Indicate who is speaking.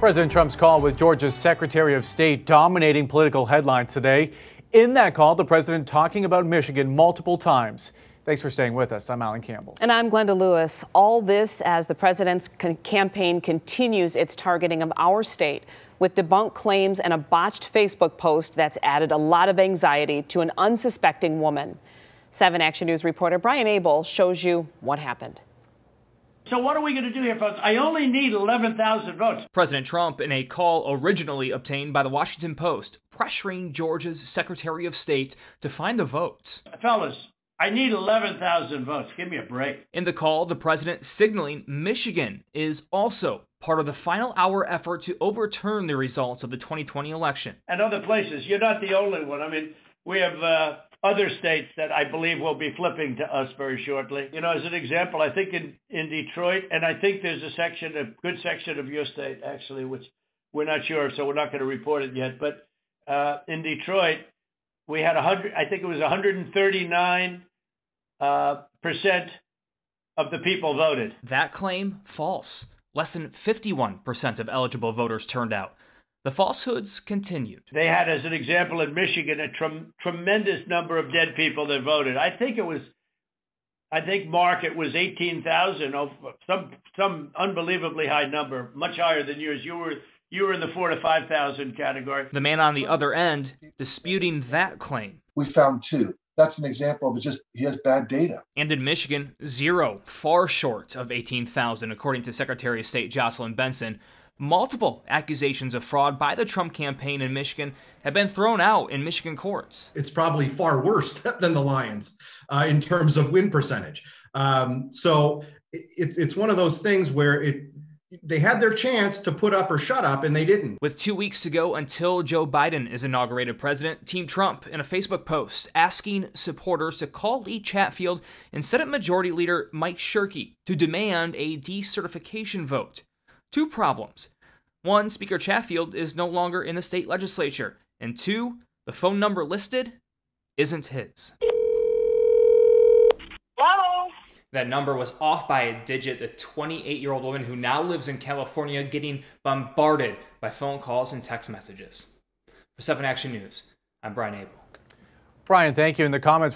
Speaker 1: President Trump's call with Georgia's Secretary of State dominating political headlines today. In that call, the president talking about Michigan multiple times. Thanks for staying with us. I'm Alan Campbell.
Speaker 2: And I'm Glenda Lewis. All this as the president's campaign continues its targeting of our state with debunked claims and a botched Facebook post that's added a lot of anxiety to an unsuspecting woman. 7 Action News reporter Brian Abel shows you what happened.
Speaker 3: So what are we going to do here, folks? I only need 11,000 votes.
Speaker 4: President Trump, in a call originally obtained by the Washington Post, pressuring Georgia's Secretary of State to find the votes.
Speaker 3: Fellas, I need 11,000 votes. Give me a break.
Speaker 4: In the call, the president signaling Michigan is also part of the final hour effort to overturn the results of the 2020 election.
Speaker 3: And other places. You're not the only one. I mean, we have other states that I believe will be flipping to us very shortly. You know, as an example, I think in Detroit, and I think there's a good section of your state, actually, which we're not sure, so we're not going to report it yet. But in Detroit, we had 100, I think it was 139% of the people voted.
Speaker 4: That claim, false. Less than 51% of eligible voters turned out. The falsehoods continued.
Speaker 3: They had, as an example, in Michigan, a tremendous number of dead people that voted. I think, Mark, it was 18,000, some unbelievably high number, much higher than yours. You were in the 4,000 to 5,000 category.
Speaker 4: The man on the other end disputing that claim.
Speaker 5: We found 2. That's an example of he has bad data.
Speaker 4: And in Michigan, 0, far short of 18,000, according to Secretary of State Jocelyn Benson. Multiple accusations of fraud by the Trump campaign in Michigan have been thrown out in Michigan courts.
Speaker 6: It's probably far worse than the Lions in terms of win percentage. So it's one of those things where they had their chance to put up or shut up, and they didn't.
Speaker 4: With 2 weeks to go until Joe Biden is inaugurated president, Team Trump, in a Facebook post, asking supporters to call Lee Chatfield and Senate Majority Leader Mike Shirkey to demand a decertification vote. 2 problems. 1, Speaker Chatfield is no longer in the state legislature. And 2, the phone number listed isn't his.
Speaker 7: Hello?
Speaker 4: That number was off by a digit. The 28-year-old woman who now lives in California getting bombarded by phone calls and text messages. For 7 Action News, I'm Brian Abel.
Speaker 1: Brian, thank you. In the comments